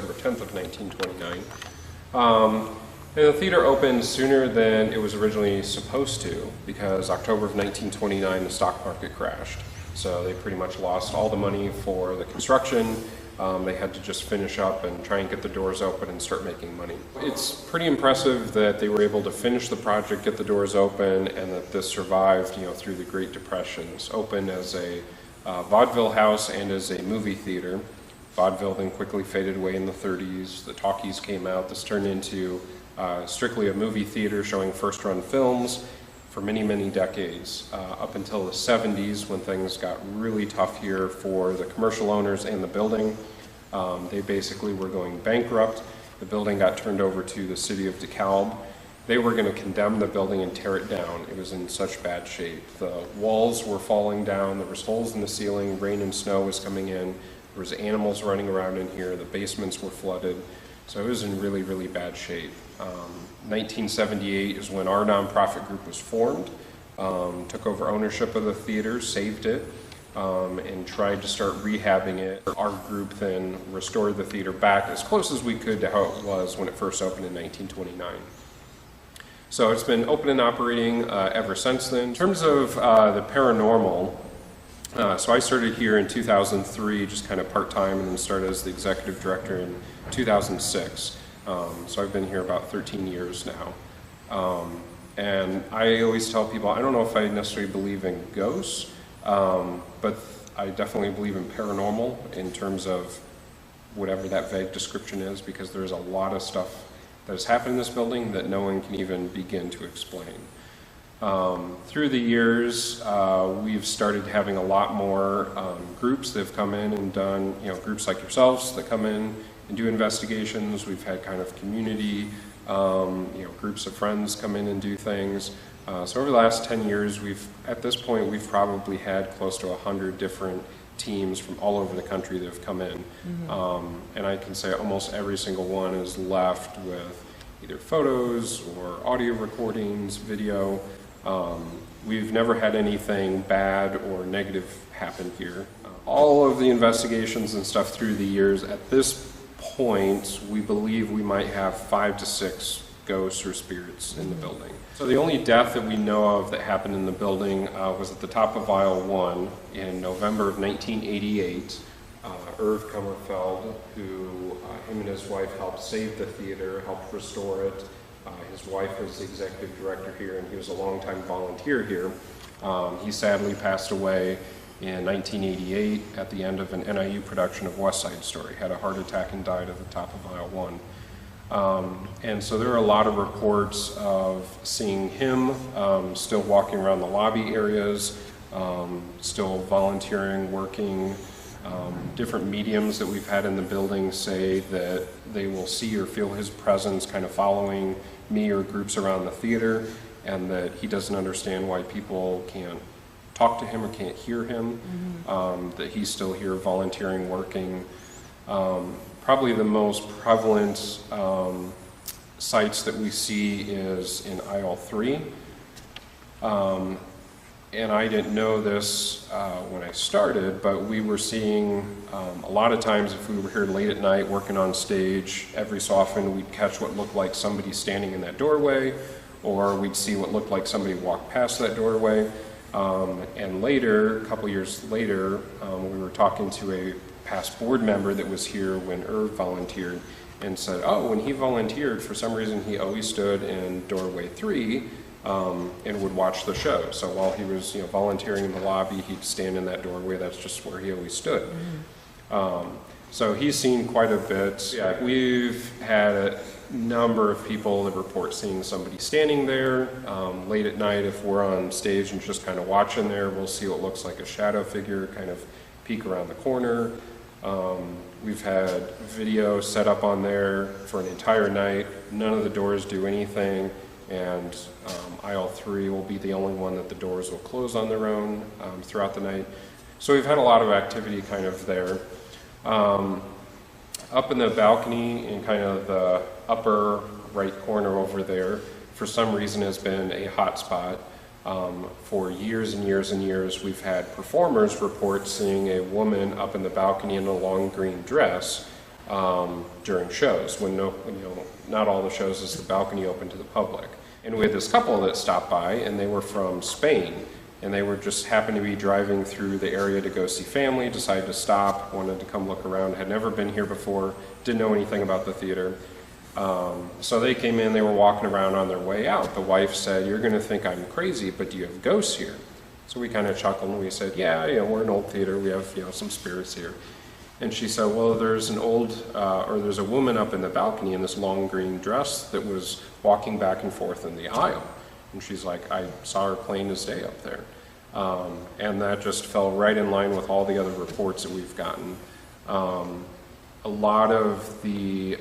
December 10th of 1929. And the theater opened sooner than it was originally supposed to, because October of 1929 the stock market crashed. So they pretty much lost all the money for the construction. They had to just finish up and try and get the doors open and start making money. It's pretty impressive that they were able to finish the project, get the doors open, and that this survived, through the Great Depression. It's opened as a vaudeville house and as a movie theater. Vaudeville then quickly faded away in the 30s. The talkies came out. This turned into strictly a movie theater showing first-run films for many, many decades, up until the 70s when things got really tough here for the commercial owners and the building. They basically were going bankrupt. The building got turned over to the city of DeKalb. They were going to condemn the building and tear it down. It was in such bad shape. The walls were falling down, there was holes in the ceiling, rain and snow was coming in, there was animals running around in here, the basements were flooded. So it was in really, really bad shape. 1978 is when our nonprofit group was formed, took over ownership of the theater, saved it, and tried to start rehabbing it. Our group then restored the theater back as close as we could to how it was when it first opened in 1929. So it's been open and operating ever since then. In terms of the paranormal, so I started here in 2003, just kind of part-time, and then started as the executive director in 2006. So I've been here about 13 years now. And I always tell people, I don't know if I necessarily believe in ghosts, but I definitely believe in paranormal in terms of whatever that vague description is, because there's a lot of stuff that has happened in this building that no one can even begin to explain. Through the years, we've started having a lot more groups that have come in and done, groups like yourselves that come in and do investigations. We've had kind of community, groups of friends come in and do things. So over the last 10 years, at this point, we've probably had close to 100 different teams from all over the country that have come in. Mm-hmm. And I can say almost every single one is left with either photos or audio recordings, video. We've never had anything bad or negative happen here. All of the investigations and stuff through the years, at this point, we believe we might have 5 to 6 ghosts or spirits in the building. So the only death that we know of that happened in the building was at the top of aisle 1 in November of 1988. Irv Kummerfeld, who him and his wife helped save the theater, helped restore it. His wife was the executive director here, and he was a longtime volunteer here. He sadly passed away in 1988 at the end of an NIU production of West Side Story. Had a heart attack and died at the top of aisle 1. And so there are a lot of reports of seeing him still walking around the lobby areas, still volunteering, working. Different mediums that we've had in the building say that they will see or feel his presence kind of following me or groups around the theater, and that he doesn't understand why people can't talk to him or can't hear him, that he's still here volunteering, working. Probably the most prevalent sites that we see is in aisle 3. And I didn't know this when I started, but we were seeing a lot of times if we were here late at night working on stage, every so often we'd catch what looked like somebody standing in that doorway, or we'd see what looked like somebody walk past that doorway. And later, a couple years later, we were talking to a past board member that was here when Irv volunteered, and said, when he volunteered, for some reason he always stood in doorway 3 and would watch the show. So while he was volunteering in the lobby, he'd stand in that doorway. That's just where he always stood. So he's seen quite a bit. Yeah, we've had a number of people that report seeing somebody standing there. Late at night, if we're on stage and just kind of watching there, we'll see what looks like a shadow figure kind of peek around the corner. We've had video set up on there for an entire night. None of the doors do anything, and aisle 3 will be the only one that the doors will close on their own throughout the night. So we've had a lot of activity kind of there. Up in the balcony in kind of the upper right corner over there, for some reason has been a hot spot. For years and years and years, we've had performers report seeing a woman up in the balcony in a long green dress during shows when not all the shows is the balcony open to the public. And we had this couple that stopped by, and they were from Spain, and they were just happened to be driving through the area to go see family, decided to stop, wanted to come look around, had never been here before, didn't know anything about the theater. So they came in, they were walking around on their way out. The wife said, "You're going to think I'm crazy, but do you have ghosts here?" So we kind of chuckled and we said, "Yeah, we're an old theater, we have some spirits here." And she said, "Well, there's there's a woman up in the balcony in this long green dress that was walking back and forth in the aisle." And she's like, "I saw her plain as day up there." And that just fell right in line with all the other reports that we've gotten. A lot of the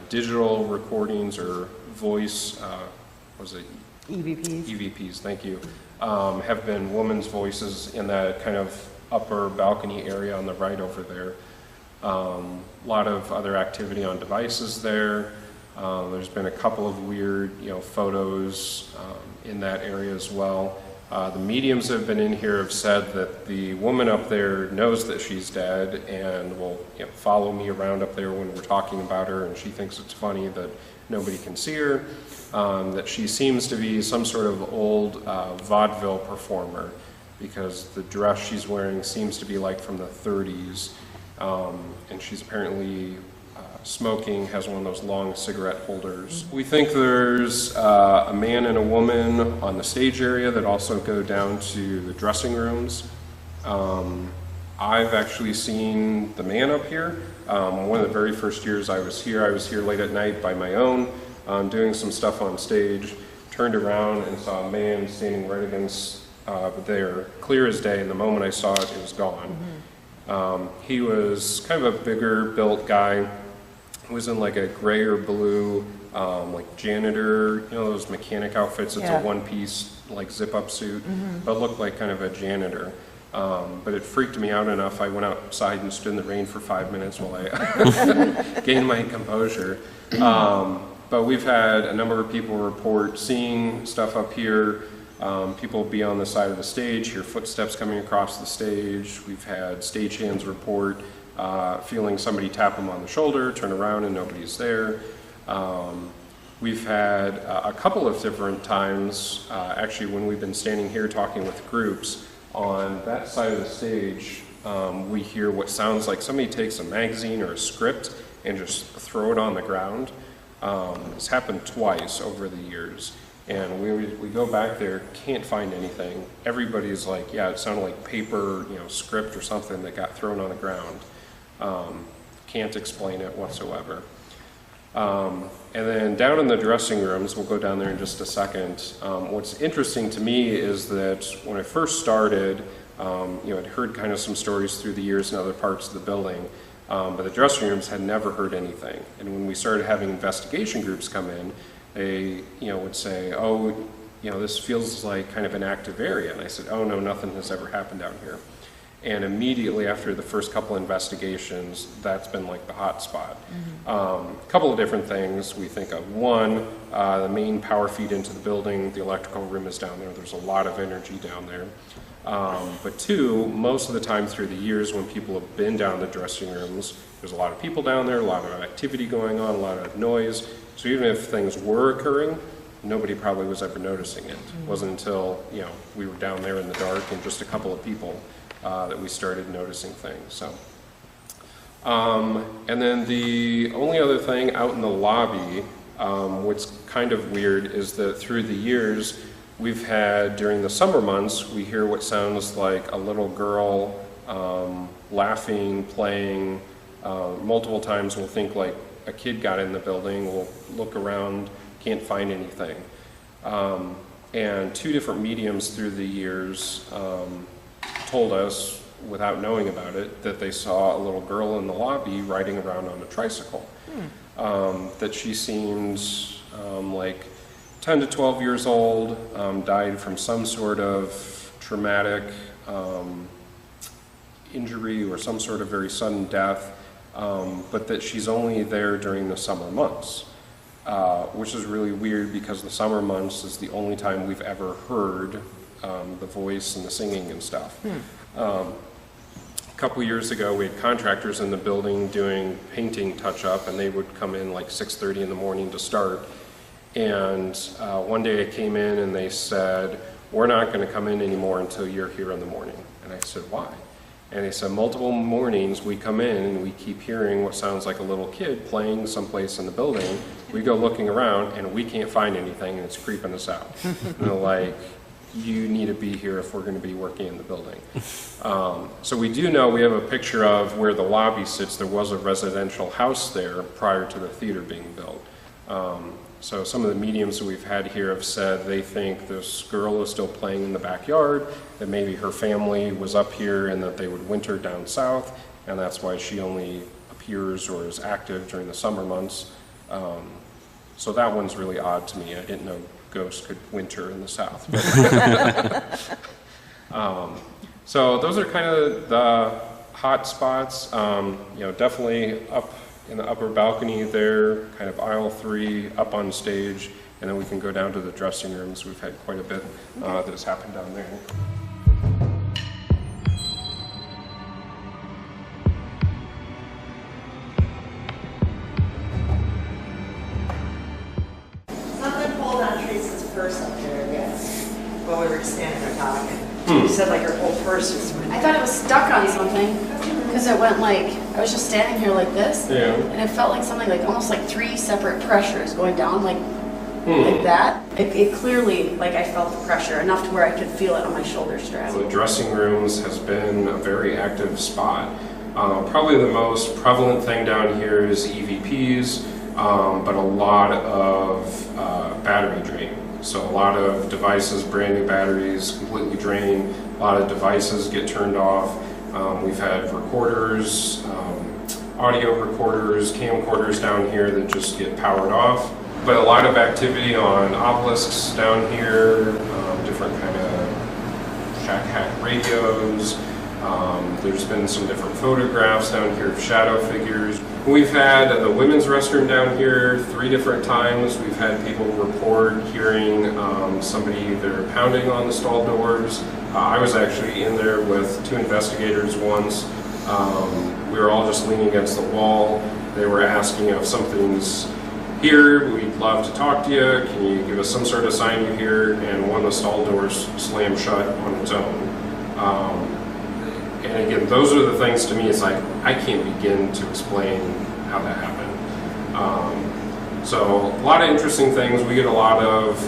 digital recordings or voice, EVPs. EVPs, thank you, have been women's voices in that kind of upper balcony area on the right over there. A lot of other activity on devices there. There's been a couple of weird, photos in that area as well. The mediums that have been in here have said that the woman up there knows that she's dead and will follow me around up there when we're talking about her, and she thinks it's funny that nobody can see her. That she seems to be some sort of old vaudeville performer, because the dress she's wearing seems to be like from the 30s, and she's apparently smoking, has one of those long cigarette holders. We think there's a man and a woman on the stage area that also go down to the dressing rooms. I've actually seen the man up here. One of the very first years I was here late at night by my own, doing some stuff on stage, turned around and saw a man standing right against there, clear as day, and the moment I saw it, it was gone. He was kind of a bigger built guy. He was in like a gray or blue, like janitor, those mechanic outfits. It's a one-piece like zip-up suit, but looked like kind of a janitor. But it freaked me out enough. I went outside and stood in the rain for 5 minutes while I gained my composure. But we've had a number of people report seeing stuff up here. People be on the side of the stage, hear footsteps coming across the stage. We've had stagehands report feeling somebody tap them on the shoulder, turn around and nobody's there. We've had a couple of different times, actually when we've been standing here talking with groups, on that side of the stage, we hear what sounds like somebody takes a magazine or a script and just throw it on the ground. It's happened twice over the years. And we go back there, can't find anything. Everybody's like, yeah, it sounded like paper, script or something that got thrown on the ground. Can't explain it whatsoever. And then down in the dressing rooms, we'll go down there in just a second. What's interesting to me is that when I first started, I'd heard kind of some stories through the years in other parts of the building, but the dressing rooms had never heard anything. And when we started having investigation groups come in, they would say, "Oh, this feels like kind of an active area." And I said, "Oh no, nothing has ever happened down here." And immediately after the first couple investigations, that's been like the hot spot. A couple of different things we think of. One, the main power feed into the building, the electrical room is down there. There's a lot of energy down there. But two, most of the time through the years when people have been down the dressing rooms, there's a lot of people down there, a lot of activity going on, a lot of noise. So even if things were occurring, nobody probably was ever noticing it. It wasn't until we were down there in the dark and just a couple of people that we started noticing things. So, and then the only other thing out in the lobby, what's kind of weird, is that through the years we've had, during the summer months, we hear what sounds like a little girl laughing, playing. Multiple times we'll think like a kid got in the building, we'll look around, can't find anything. And two different mediums through the years told us, without knowing about it, that they saw a little girl in the lobby riding around on a tricycle. That she seemed like 10 to 12 years old, died from some sort of traumatic injury or some sort of very sudden death, but that she's only there during the summer months, which is really weird because the summer months is the only time we've ever heard the voice and the singing and stuff. A couple years ago, we had contractors in the building doing painting touch-up, and they would come in like 6:30 in the morning to start. And one day I came in and they said, "We're not going to come in anymore until you're here in the morning." And I said, "Why?" And they said, "Multiple mornings we come in and we keep hearing what sounds like a little kid playing someplace in the building. We go looking around and we can't find anything, and it's creeping us out." And they're like, "You need to be here if we're going to be working in the building." So we do know, we have a picture of where the lobby sits. There was a residential house there prior to the theater being built. So some of the mediums that we've had here have said they think this girl is still playing in the backyard, that maybe her family was up here and that they would winter down south, and that's why she only appears or is active during the summer months. So that one's really odd to me. I didn't know ghosts could winter in the south. So those are kind of the hot spots. Definitely up in the upper balcony there, kind of aisle 3, up on stage, and then we can go down to the dressing rooms. We've had quite a bit that has happened down there. Something pulled on Teresa's purse up there, I guess, while we were standing there talking. You said like her whole purse was... I thought it was stuck on something, because it went like, I was just standing here like this, and it felt like something like, almost like 3 separate pressures going down, like that. It clearly, like I felt the pressure enough to where I could feel it on my shoulder strap. The dressing rooms has been a very active spot. Probably the most prevalent thing down here is EVPs, but a lot of battery drain. So a lot of devices, brand new batteries, completely drain. A lot of devices get turned off. We've had recorders, audio recorders, camcorders down here that just get powered off. But a lot of activity on obelisks down here, different kind of shack hack radios. There's been some different photographs down here of shadow figures. We've had the women's restroom down here 3 different times. We've had people report hearing somebody either pounding on the stall doors. I was actually in there with 2 investigators once. We were all just leaning against the wall. They were asking if something's here, we'd love to talk to you. Can you give us some sort of sign you're here? And one of the stall doors slammed shut on its own. And again, those are the things to me, it's like, I can't begin to explain how that happened. So a lot of interesting things. We get a lot of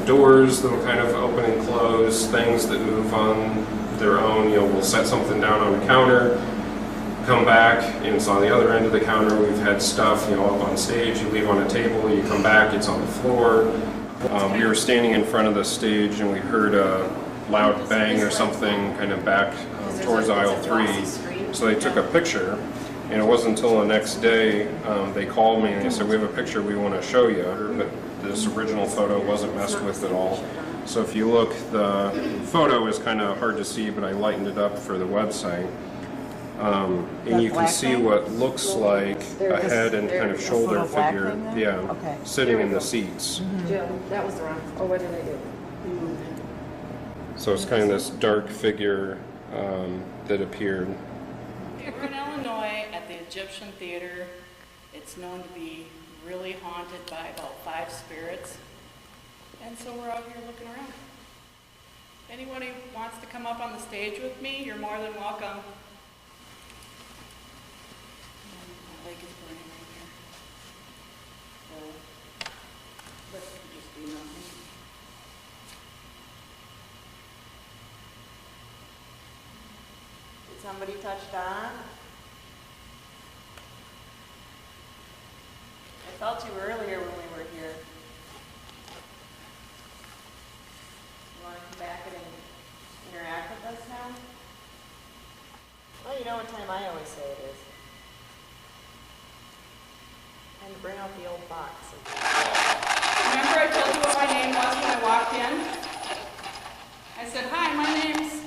doors that will kind of open and close, things that move on their own. We'll set something down on a counter, come back, and it's on the other end of the counter. We've had stuff up on stage, you leave on a table, you come back, it's on the floor. We were standing in front of the stage and we heard a loud bang or something kind of back towards aisle 3. So they took a picture, and it wasn't until the next day they called me and they said, "We have a picture we want to show you." But this original photo wasn't messed with at all. So if you look, the photo is kind of hard to see, but I lightened it up for the website. And you can see what looks like a head and kind of shoulder figure, sitting in the seats. Jill, that was the wrong. Oh, what did I do? So it's kind of this dark figure that appeared. We're in Illinois at the Eqyptian Theater. It's known to be really haunted by about 5 spirits. And so we're out here looking around. If anybody wants to come up on the stage with me, you're more than welcome. My leg is burning right here. So let's just do nothing. Somebody touched on. I felt you earlier when we were here. You want to come back and interact with us now? Well, you know what time I always say it is. Time to bring out the old box. Remember I told you what my name was when I walked in? I said, "Hi, my name's..."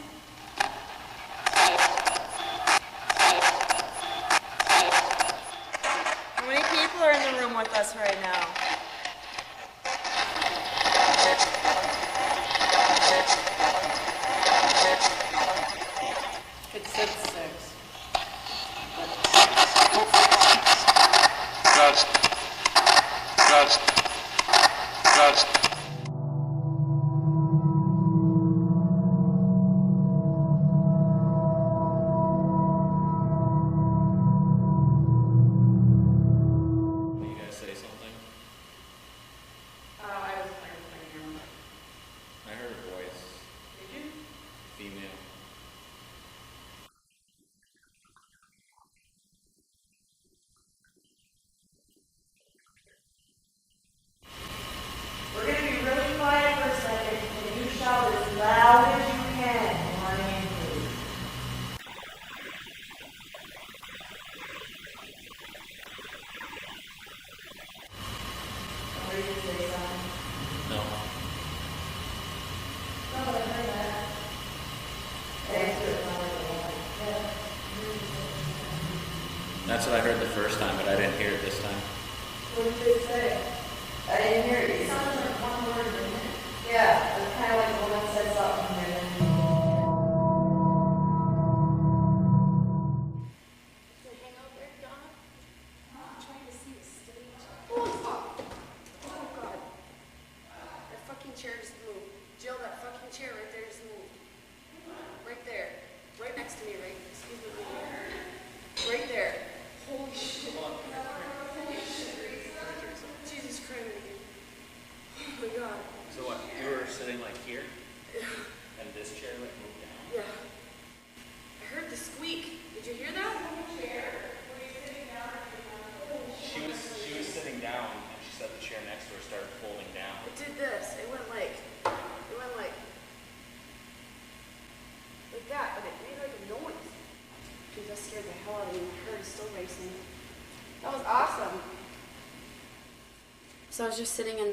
How many people are in the room with us right now? It said 6. That's what I heard the first time, but I didn't hear it this time. What did they say? I didn't hear it. It sounded like one word, didn't it? Yeah, it was kind of like the one that said something and then. Hang out there, Donna? I'm trying to see the stage. Oh, fuck. Oh, God. That fucking chair just moved. Jill, that fucking chair right there just moved. Right there. Right next to me, right? Excuse me. Right there. Holy shit. Holy shit. Jesus Christ. Oh my God. So what, you were sitting like here? And this chair like moved down? Yeah. I heard the squeak. Did you hear that? Chair. Were you sitting down? She was sitting down, and she said the chair next to her started folding down. It did this. It went like that, but it made like a noise. Dude, that scared the hell out of me. My heart is still racing. That was awesome. So I was just sitting in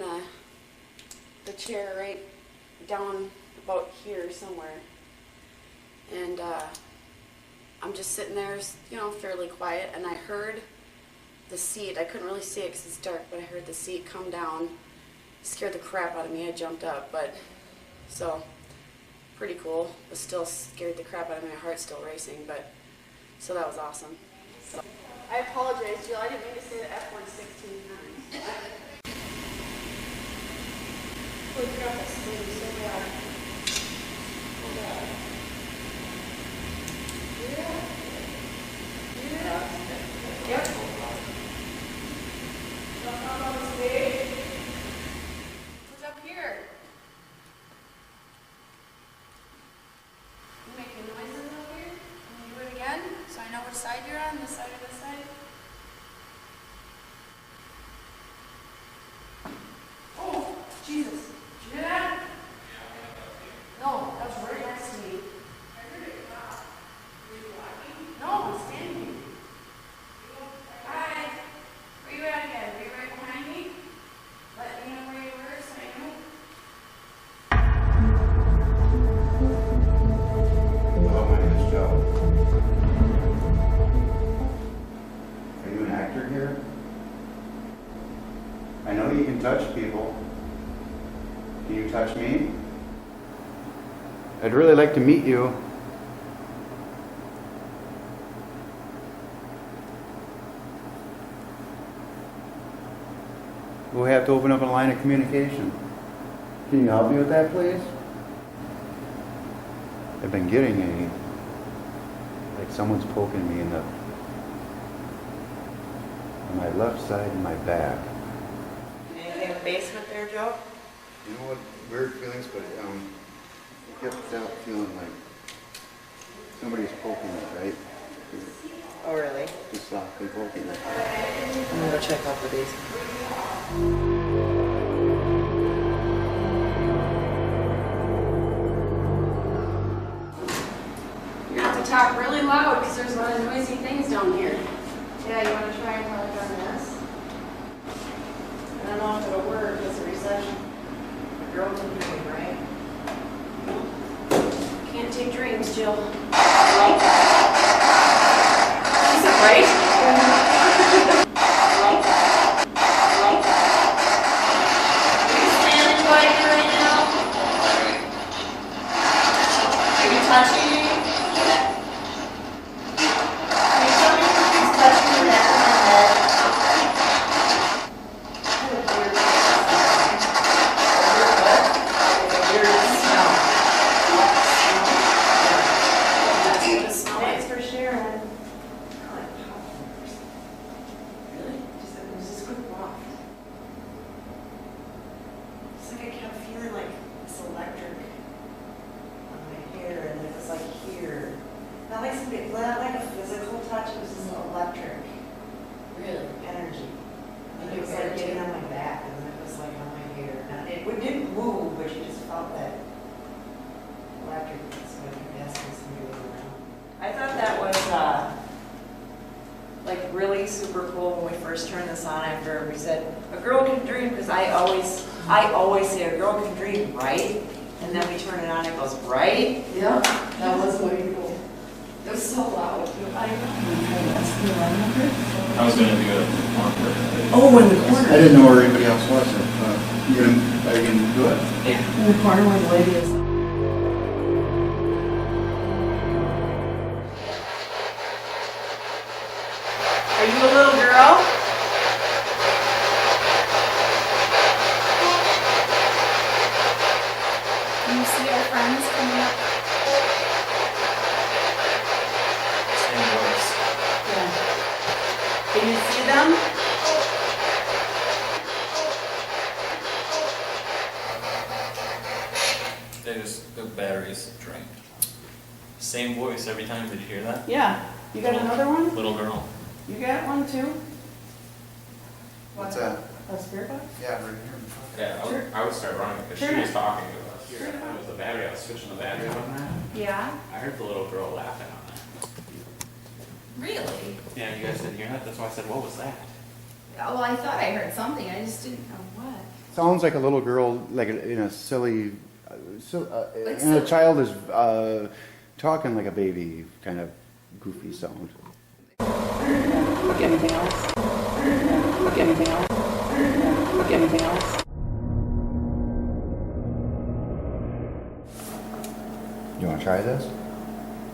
the chair right down about here somewhere. And I'm just sitting there, you know, fairly quiet, and I heard the seat. I couldn't really see it because it's dark, but I heard the seat come down. It scared the crap out of me. I jumped up, but so pretty cool, but still scared the crap out of me. My heart's still racing, but so that was awesome. So, I apologize, Jill. I didn't mean to say the F word 16 times. Holy crap, that's stinking so bad. Oh God. Yeah. Yep. Up on the stage. Who's up here? You making noises up here? Can you do it again? So I know which side you're on, this side or this side? Oh, Jesus. Did you hear that? No, that was right next to me. I heard it pop. Were you walking? No, I'm standing here. Hi. Where you at again? Were you right behind me? Let me know where you were so I know. Hello, my name is Joe. Are you an actor here? I know you can touch people. Can you touch me? I'd really like to meet you. We'll have to open up a line of communication. Can you help me with that, please? I've been getting like someone's poking me in on my left side and my back. Anything in the basement there, Joe? You know what? Weird feelings, but I kept out feeling like somebody's poking me, right? Oh, really? Just softly poking me. I'm gonna go check out the basement. You're gonna have to talk really loud because there's a lot of noisy things down here. Yeah, you wanna try and talk on this? I don't know if it'll work, it's a recession. The girl can dream, right? Can't take dreams, Jill. Right? Is it right? Right? Right? Are you standing by here right now? Are you touching me? Can you tell me if he's touching the neck of my head? Thanks for sharing. Really? It was just a quick walk. It's like I kept feeling like this electric on my hair, and it was like here. Not like something, not like a physical touch, it was just electric Really? energy. And In it was your like hair, getting too? on my back, and then it was like on my hair. And it didn't move, but you just felt that electric. So I kept asking somebody around. I thought that was like really super cool when we first turned this on after we said, a girl can dream, because I always say a girl can dream, right? And then we turn it on, it goes, right? Yeah, that was way cool. It was so loud. I I was gonna do it at the corner. Oh, in the corner. I didn't know where anybody else was. Are you gonna do it? Yeah. In the corner where the lady is. Are you a little girl? Can you see our friends coming up? Same voice. Yeah. Can you see them? The batteries drained. Same voice every time. Did you hear that? Yeah. You got another one? Little girl. You got one too? What's that? A spirit box? Yeah, right here. Yeah, I would start running because Turn she was it. talking to us. Turn it It on. was the battery, I was switching the battery on that. Yeah. I heard the little girl laughing on that. Really? Yeah, you guys didn't hear that? That's why I said, what was that? Oh, I thought I heard something. I just didn't know what. Sounds like a little girl, like in a silly, Like and a silly. child is talking like a baby, kind of goofy sound. Look, anything else? Look, anything else? Look, anything else? You want to try this?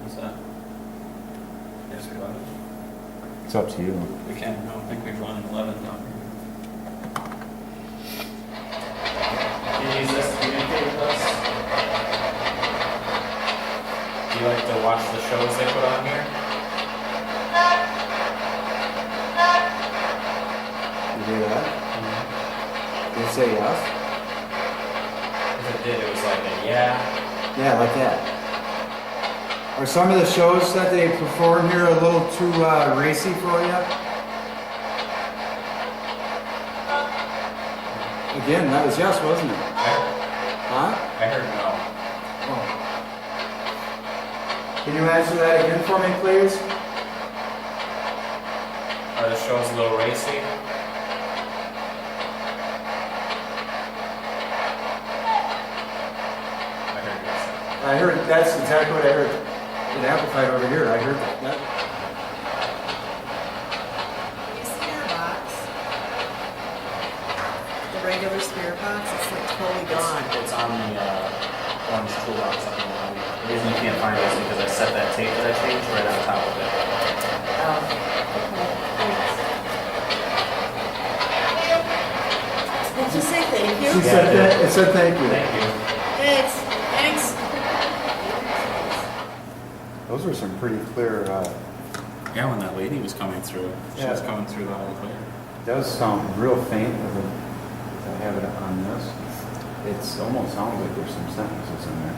What's that? Yes, we love it. It's up to you. We can. I don't think we've run an 11 down here. Can you use this to communicate with us? Do you like to watch the shows they put on here? You hear that? Did it say yes? If it did, it was like a yeah. Yeah, like that. Are some of the shows that they perform here a little too racy for you? Again, that was yes, wasn't it? Huh? I heard no. Can you answer that again for me, please? Are the shows a little racy? I heard yes. I heard, that's exactly what I heard. It amplified over here. I heard that. You spirit box. The regular spirit box, it's like totally gone. It's on the orange toolbox on the wall. The reason you can't find it is because I set that tape that I changed right on top of it. Did you say thank She you? said that. It said thank you. Thank you. Thanks. Thanks. Those were some pretty clear. Yeah, when that lady was coming through, she was Yeah. coming through the whole clear. Does sound real faint. If I have it on this. It almost sounds like there's some sentences in there.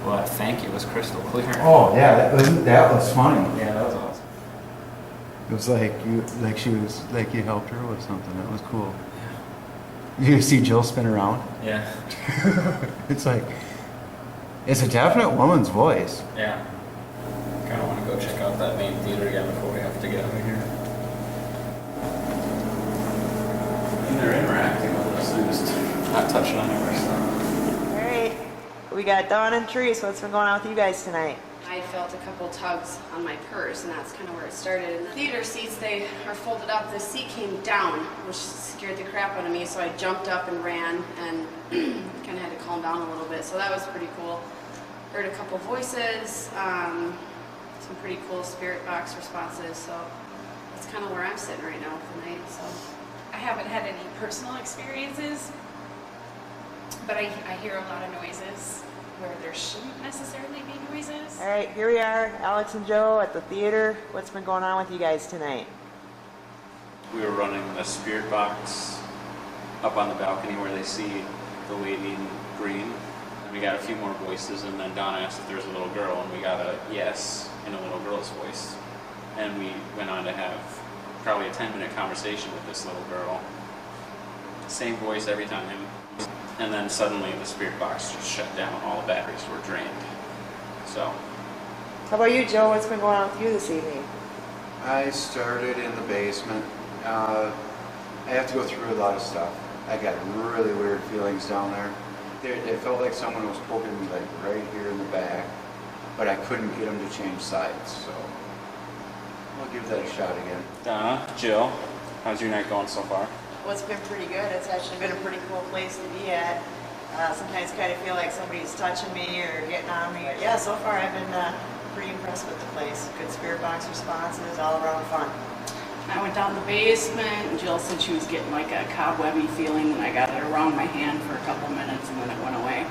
Well, that thank you was crystal clear. Oh yeah, that was funny. Yeah, that was awesome. It was like she was like you helped her with something. That was cool. You see Jill spin around. Yeah. It's like it's a definite woman's voice. Yeah. Kind of want to go check out that main theater again before we have to get out of here. And they're interacting with us. They're just not touching on our stuff. All right. We got Dawn and Therese. What's been going on with you guys tonight? I felt a couple tugs on my purse, and that's kind of where it started. And the theater seats, they are folded up. The seat came down, which scared the crap out of me, so I jumped up and ran and kind of had to calm down a little bit. So that was pretty cool. Heard a couple voices, some pretty cool spirit box responses, so that's kind of where I'm sitting right now tonight. So I haven't had any personal experiences, but I hear a lot of noises where there shouldn't necessarily be noises. All right, here we are, Alex and Joe at the theater. What's been going on with you guys tonight? We were running a spirit box up on the balcony where they see the lady in green. And we got a few more voices, and then Donna asked if there's a little girl, and we got a yes in a little girl's voice. And we went on to have probably a 10-minute conversation with this little girl. Same voice every time. And then suddenly the spirit box just shut down. All the batteries were drained. So, How about you, Joe? What's been going on with you this evening? I started in the basement. I have to go through a lot of stuff. I got really weird feelings down there. It felt like someone was poking me like right here in the back, but I couldn't get them to change sides. So We'll give that a shot again. Donna, Jill, how's your night going so far? Well, it's been pretty good. It's actually been a pretty cool place to be at. Sometimes kind of feel like somebody's touching me or getting on me. Yeah, so far I've been pretty impressed with the place. Good spirit box responses, all around fun. I went down the basement, and Jill said she was getting like a cobwebby feeling, and I got it around my hand for a couple minutes, and then it went away.